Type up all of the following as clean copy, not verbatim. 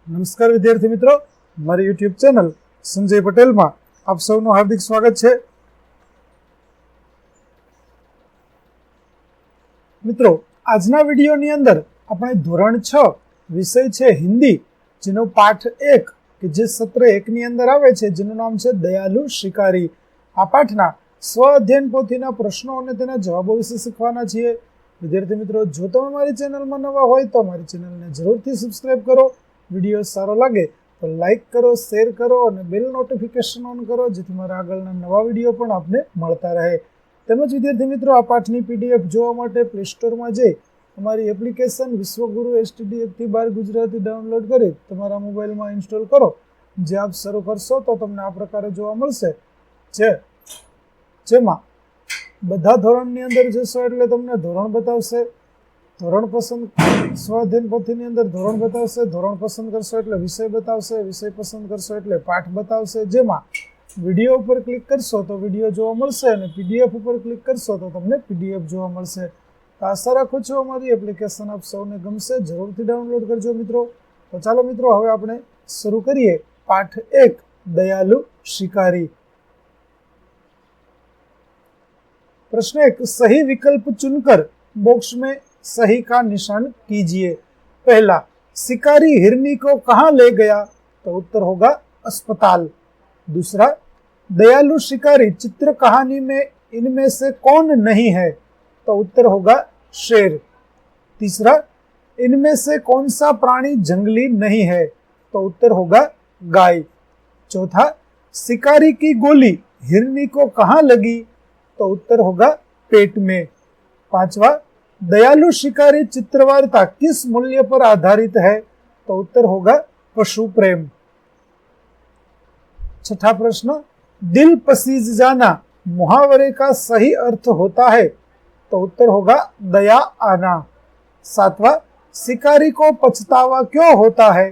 નમસ્કાર વિદ્યાર્થી મિત્રો, મારી યુટ્યુબ ચેનલ સંજય પટેલમાં આપ સૌનું હાર્દિક સ્વાગત છે. મિત્રો, આજના વિડીયોની અંદર આપણે ધોરણ 6 વિષય છે હિન્દી, જેનો પાઠ 1 કે જે સત્ર 1 ની અંદર આવે છે, જેનું નામ છે દયાલુ શિકારી. આ પાઠના સ્વ અધ્યયન પોથીના પ્રશ્નો અને તેના જવાબો વિશે શીખવાના છીએ. વિદ્યાર્થી મિત્રો, જો તમે મારી ચેનલમાં નવા હોય તો મારી ચેનલને જરૂરથી સબસ્ક્રાઇબ કરો. વિડીયો સારો લાગે તો લાઈક કરો, શેર કરો અને બેલ નોટિફિકેશન ઓન કરો, જેથી મારા આગળના નવા વિડીયો પણ આપને મળતા રહે. તેમજ વિદ્યાર્થી મિત્રો, આ પાઠની પીડીએફ જોવા માટે પ્લે સ્ટોરમાં જઈ અમારી એપ્લિકેશન વિશ્વગુરુ STD 1-12 ગુજરાતી ડાઉનલોડ કરી તમારા મોબાઈલમાં ઇન્સ્ટોલ કરો. જે આપ શરૂ કરશો તો તમને આ પ્રકારે જોવા મળશે, જેમાં બધા ધોરણની અંદર જશો એટલે તમને ધોરણ બતાવશે. ધોરણ પસંદ સ્વાધ્યાયન પોથીની અંદર ધોરણ બતાવશે. ધોરણ પસંદ કરશો એટલે વિષય બતાવશે. વિષય પસંદ કરશો એટલે પાઠ બતાવશે. જેમાં વિડીયો ઉપર ક્લિક કરશો તો વિડીયો જોવા મળશે અને પીડીએફ ઉપર ક્લિક કરશો તો તમને પીડીએફ જોવા મળશે. તો આશા રાખું છું અમારી એપ્લિકેશન આપ સૌને ગમશે. જરૂરથી ડાઉનલોડ કરજો મિત્રો. તો ચાલો મિત્રો, હવે આપણે શરૂ કરીએ પાઠ 1 दयालु शिकारी. प्रश्न 1, सही विकल्प चुनकर बॉक्स में सही का निशान कीजिए. पहला, शिकारी हिरनी को कहां ले गया? तो उत्तर होगा अस्पताल. दूसरा, दयालु शिकारी चित्र कहानी में इनमें से कौन नहीं है? तो उत्तर होगा शेर. तीसरा, इनमें से कौन सा प्राणी जंगली नहीं है? तो उत्तर होगा गाय. चौथा, शिकारी की गोली हिरनी को कहां लगी? तो उत्तर होगा पेट में. पांचवा, दयालु शिकारी चित्रवार्ता किस मूल्य पर आधारित है? तो उत्तर होगा पशु प्रेम. छठा प्रश्न, दिल पसीज जाना मुहावरे का सही अर्थ होता है? तो उत्तर होगा दया आना. सातवां, शिकारी को पछतावा क्यों होता है?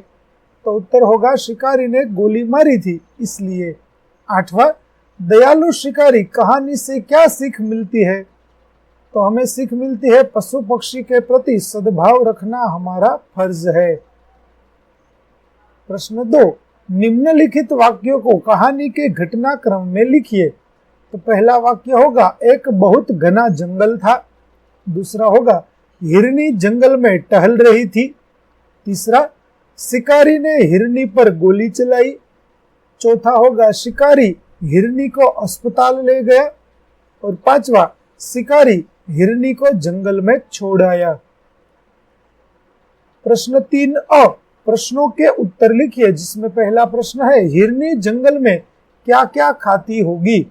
तो उत्तर होगा शिकारी ने गोली मारी थी इसलिए. आठवां, दयालु शिकारी कहानी से क्या सीख मिलती है? तो हमें सीख मिलती है पशु पक्षी के प्रति सद्भाव रखना हमारा फर्ज है. प्रश्न 2, निम्नलिखित वाक्यों को कहानी के घटनाक्रम में लिखिए. तो पहला वाक्य होगा, एक बहुत घना जंगल था. दूसरा होगा, हिरनी जंगल में टहल रही थी. तीसरा, शिकारी ने हिरनी पर गोली चलाई. चौथा होगा, शिकारी हिरनी को अस्पताल ले गया. और पांचवा, शिकारी हिरनी को जंगल में छोड़ आया. प्रश्न 3 प्रश्नों के उत्तर लिखिए, जिसमें पहला प्रश्न है, हिरनी जंगल में क्या क्या खाती होगी?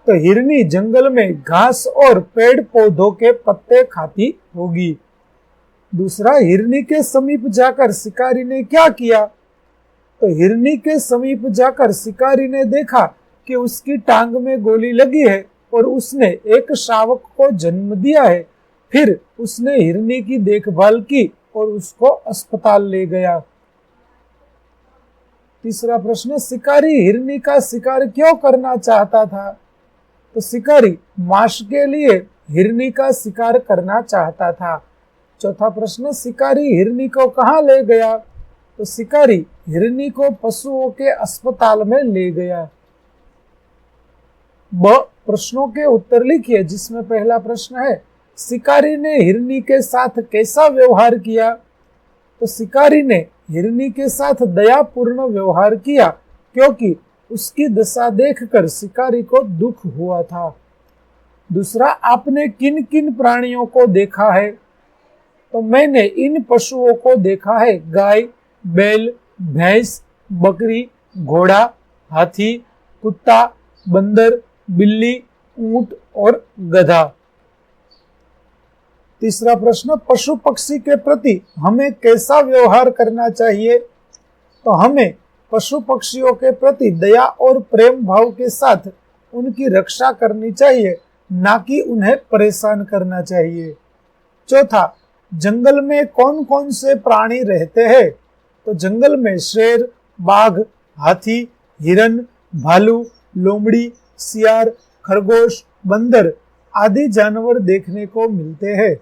तो हिरनी जंगल में घास और पेड़ पौधों के पत्ते खाती होगी. दूसरा, हिरनी के समीप जाकर शिकारी ने क्या किया? तो हिरनी के समीप जाकर शिकारी ने देखा कि उसकी टांग में गोली लगी है और उसने एक शावक को जन्म दिया है. फिर उसने हिरनी की देखभाल की और उसको अस्पताल ले गया. तीसरा प्रश्न, शिकारी हिरनी का शिकार क्यों करना चाहता था? तो शिकारी मांस के लिए हिरनी का शिकार करना चाहता था. चौथा प्रश्न, शिकारी हिरनी को कहां ले गया? तो शिकारी हिरनी को पशुओं के अस्पताल में ले गया. ब, प्रश्नों के उत्तर लिखिए, जिसमें पहला प्रश्न है, शिकारी ने हिरनी के साथ कैसा व्यवहार किया? तो शिकारी ने हिरनी के साथ दयापूर्ण व्यवहार किया, क्योंकि उसकी दशा देखकर शिकारी को दुख हुआ था. दूसरा, आपने किन किन प्राणियों को देखा है? तो मैंने इन पशुओं को देखा है, गाय, बैल, भैंस, बकरी, घोड़ा, हाथी, कुत्ता, बंदर, बिल्ली, ऊंट और गधा. तीसरा प्रश्न, पशु पक्षी के प्रति हमें कैसा व्यवहार करना चाहिए? तो हमें पशु पक्षियों के प्रति दया और प्रेम भाव के साथ उनकी रक्षा करनी चाहिए, ना कि उन्हें परेशान करना चाहिए. चौथा, जंगल में कौन कौन से प्राणी रहते हैं? तो जंगल में शेर, बाघ, हाथी, हिरन, भालू, लोमड़ी, सियार, खरगोश, बंदर आदि जानवर देखने को मिलते हैं.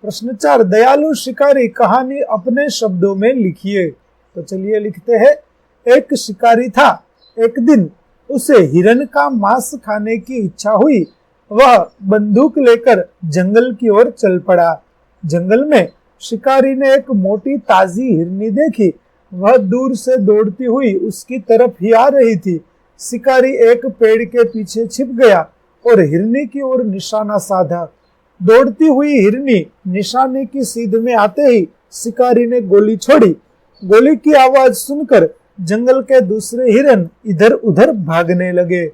प्रश्न 4, दयालु शिकारी कहानी अपने शब्दों में लिखिए। तो चलिए लिखते हैं। एक शिकारी था। एक दिन उसे हिरन का मांस खाने की इच्छा हुई। वह बंदूक लेकर जंगल की ओर चल पड़ा। जंगल में शिकारी ने एक मोटी ताजी हिरनी देखी। वह दूर से दौड़ती हुई उसकी तरफ ही आ रही थी। शिकारी एक पेड़ के पीछे छिप गया और हिरनी की ओर निशाना साधा। दौड़ती हुई हिरनी निशाने की सीध में आते ही शिकारी ने गोली छोड़ी। गोली की आवाज सुनकर जंगल के दूसरे हिरन इधर उधर भागने लगे।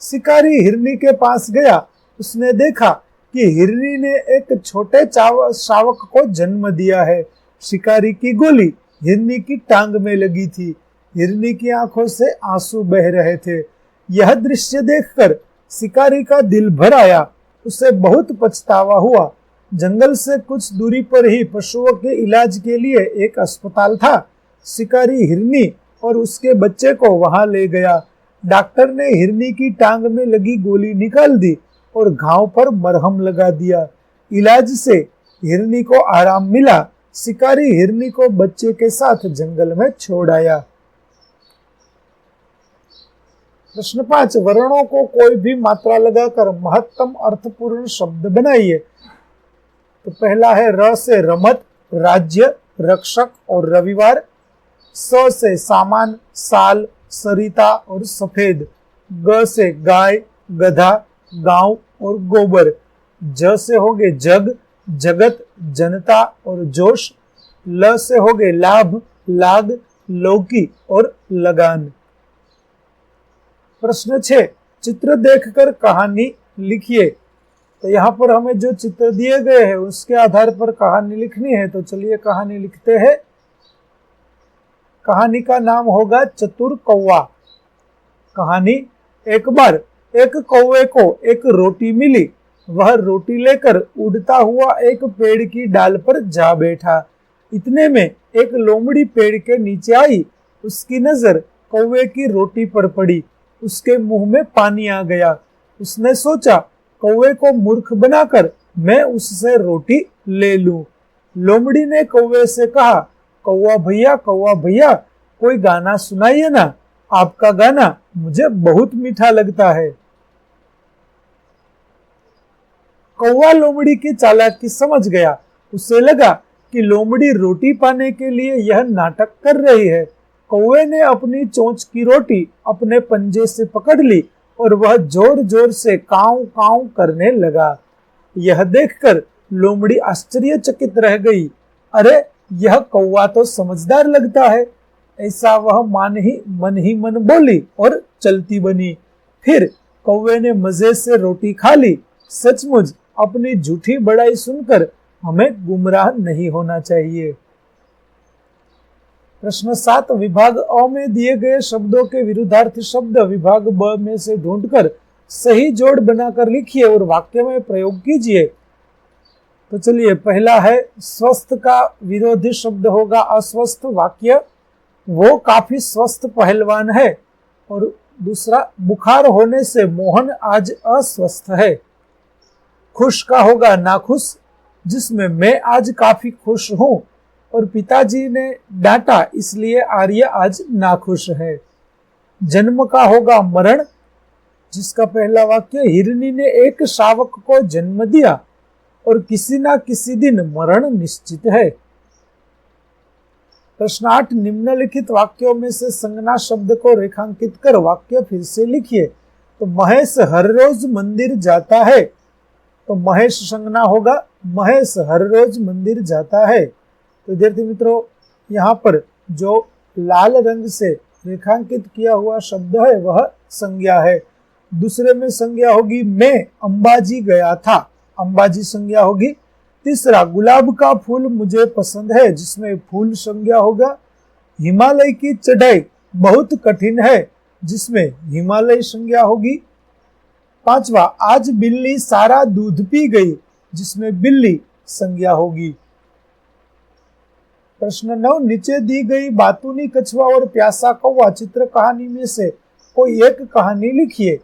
शिकारी हिरनी के पास गया। उसने देखा कि हिरनी ने एक छोटे शावक को जन्म दिया है। शिकारी की गोली हिरनी की टांग में लगी थी। हिरनी की आंखों से आंसू बह रहे थे। यह दृश्य देखकर शिकारी का दिल भर आया। उसे बहुत पछतावा हुआ। जंगल से कुछ दूरी पर ही पशुओं के इलाज के लिए एक अस्पताल था। शिकारी हिरनी और उसके बच्चे को वहां ले गया। डॉक्टर ने हिरनी की टांग में लगी गोली निकाल दी और घाव पर मरहम लगा दिया। इलाज से हिरनी को आराम मिला। शिकारी हिरनी को बच्चे के साथ जंगल में छोड़ आया। प्रश्न 5, वर्णों को कोई भी मात्रा लगाकर महत्तम अर्थपूर्ण शब्द बनाइए। तो पहला है र से रमत, राज्य, रक्षक और रविवार। स से सामान, साल, सरिता और सफेद। ग से गाय, गधा, गांव और गोबर। ज से हो गए जग, जगत, जनता और जोश। ल से हो गए लाभ, लाग, लौकी और लगान। प्रश्न 6, चित्र देखकर कहानी लिखिए। तो यहाँ पर हमें जो चित्र दिए गए हैं उसके आधार पर कहानी लिखनी है। तो चलिए कहानी लिखते हैं। कहानी का नाम होगा चतुर कौवा। कहानी, एक बार एक कौवे को एक रोटी मिली। वह रोटी लेकर उड़ता हुआ एक पेड़ की डाल पर जा बैठा। इतने में एक लोमड़ी पेड़ के नीचे आई। उसकी नजर कौवे की रोटी पर पड़ी। उसके मुंह में पानी आ गया। उसने सोचा, कौवे को मूर्ख बनाकर मैं उससे रोटी ले लूं। लोमड़ी ने कौवे से कहा, कौवा भैया कोई गाना सुनाइए ना। आपका गाना मुझे बहुत मीठा लगता है। कौवा लोमड़ी की चालाकी समझ गया। उसे लगा कि लोमड़ी रोटी पाने के लिए यह नाटक कर रही है। कौवे ने अपनी चोंच की रोटी अपने पंजे से पकड़ ली और वह जोर जोर से काऊ काऊ करने लगा। यह देखकर लोमड़ी आश्चर्यचकित रह गई। अरे, यह कौवा तो समझदार लगता है। ऐसा वह मन ही मन बोली और चलती बनी। फिर कौवे ने मजे से रोटी खा ली। सचमुच अपनी झूठी बड़ाई सुनकर हमें गुमराह नहीं होना चाहिए। प्रश्न 7, विभाग अ में दिए गए शब्दों के विरुद्धार्थी शब्द विभाग ब में से ढूंढकर सही जोड़ बनाकर लिखिए और वाक्य में प्रयोग कीजिए। तो चलिए, पहला है स्वस्थ का विरोधी शब्द होगा अस्वस्थ। वाक्य, वो काफी स्वस्थ पहलवान है। और दूसरा, बुखार होने से मोहन आज अस्वस्थ है। खुश का होगा नाखुश, जिसमें मैं आज काफी खुश हूं और पिताजी ने डांटा इसलिए आर्य आज नाखुश है। जन्म का होगा मरण, जिसका पहला वाक्य, हिरनी ने एक शावक को जन्म दिया और किसी ना किसी दिन मरण निश्चित है। प्रश्न 8, निम्नलिखित वाक्यों में से संज्ञा शब्द को रेखांकित कर वाक्य फिर से लिखिए। तो महेश हर रोज मंदिर जाता है। तो महेश संज्ञा होगा, महेश हर रोज मंदिर जाता है। तो विद्यार्थी मित्रों, यहाँ पर जो लाल रंग से रेखांकित किया हुआ शब्द है वह संज्ञा है। दूसरे में संज्ञा होगी मैं अंबाजी गया था। अंबाजी संज्ञा होगी। तीसरा, गुलाब का फूल मुझे पसंद है, जिसमें फूल संज्ञा होगा। हिमालय की चढ़ाई बहुत कठिन है, जिसमें हिमालय संज्ञा होगी। पांचवा, आज बिल्ली सारा दूध पी गई, जिसमें बिल्ली संज्ञा होगी। प्रश्न 9, नीचे दी गई बातूनी कछुआ और प्यासा कौवा चित्र कहानी में से कोई एक कहानी लिखिए।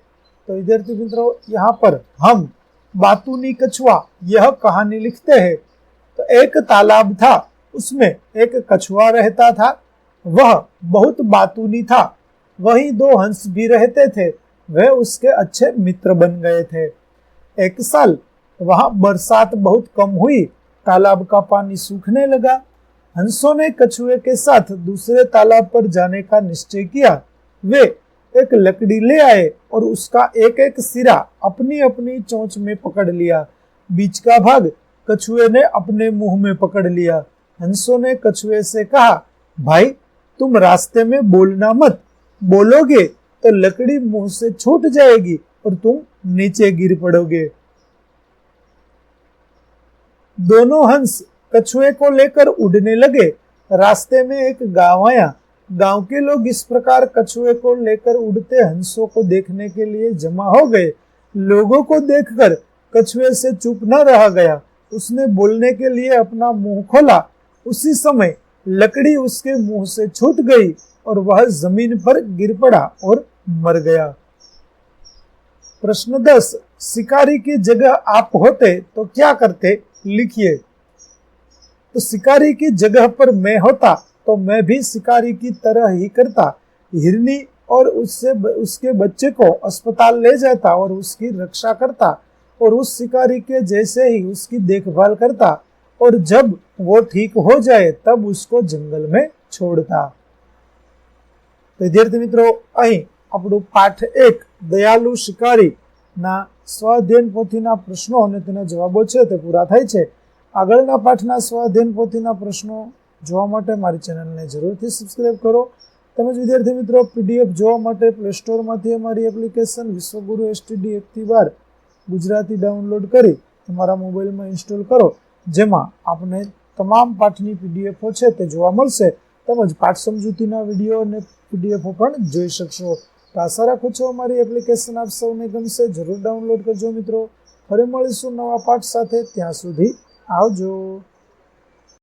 तो विद्यार्थी मित्रों, यहाँ पर हम बातूनी कछुआ यह कहानी लिखते हैं। तो एक तालाब था, उसमें एक कछुआ रहता था। वह बहुत बातूनी था। वहीं दो हंस भी रहते थे। वे उसके अच्छे मित्र बन गए थे। एक साल वहां बरसात बहुत कम हुई। तालाब का पानी सूखने लगा। हंसों ने कछुए के साथ दूसरे तालाब पर जाने का निश्चय किया। वे एक लकड़ी ले आए और उसका एक एक सिरा अपनी अपनी चोंच में पकड़ लिया। बीच का भाग कछुए ने अपने मुंह में पकड़ लिया। हंसों ने कछुए से कहा, भाई तुम रास्ते में बोलना मत, बोलोगे तो लकड़ी मुंह से छूट जाएगी और तुम नीचे गिर पड़ोगे। दोनों हंस कछुए को लेकर उड़ने लगे। रास्ते में एक गांव आया। गांव के लोग इस प्रकार कछुए को लेकर उड़ते हंसों को देखने के लिए जमा हो गए। लोगों को देखकर कछुए से चुप न रहा गया। उसने बोलने के लिए अपना मुंह खोला। उसी समय लकड़ी उसके मुंह से छूट गई और वह जमीन पर गिर पड़ा और मर गया। प्रश्न 10, शिकारी की जगह आप होते तो क्या करते? लिखिए। तो शिकारी की जगह पर मैं होता तो मैं भी शिकारी की तरह ही करता। हिरनी और उसके बच्चे को अस्पताल ले जाता और उसकी रक्षा करता और उस शिकारी के जैसे ही उसकी देखभाल करता और जब वो ठीक हो जाए तब उसको जंगल में छोड़ता। तो विद्यार्थी मित्रों, અહીં આપણું પાઠ 1 દયાલુ શિકારી ના સ્વાધ્યાયન પોથીના પ્રશ્નો અને તેના જવાબો છે તે પૂરા થાય છે। આગળના પાઠના સ્વાધ્યાયન પોથીના પ્રશ્નો જોવા માટે મારી ચેનલને જરૂરથી સબસ્ક્રાઇબ કરો। તેમજ વિદ્યાર્થી મિત્રો, પીડીએફ જોવા માટે પ્લે સ્ટોરમાંથી અમારી એપ્લિકેશન વિશ્વગુરુ એસટીડી 1-12 ગુજરાતી ડાઉનલોડ કરી તમારા મોબાઈલમાં ઇન્સ્ટોલ કરો, જેમાં આપને તમામ પાઠની પીડીએફો છે તે જોવા મળશે। તેમજ પાઠ સમજૂતીના વિડીયો અને પીડીએફો પણ જોઈ શકશો। તો આશા રાખું છું અમારી એપ્લિકેશન આપ સૌને ગમશે। જરૂર ડાઉનલોડ કરજો મિત્રો। ફરી મળીશું નવા પાઠ સાથે। ત્યાં સુધી આવજો।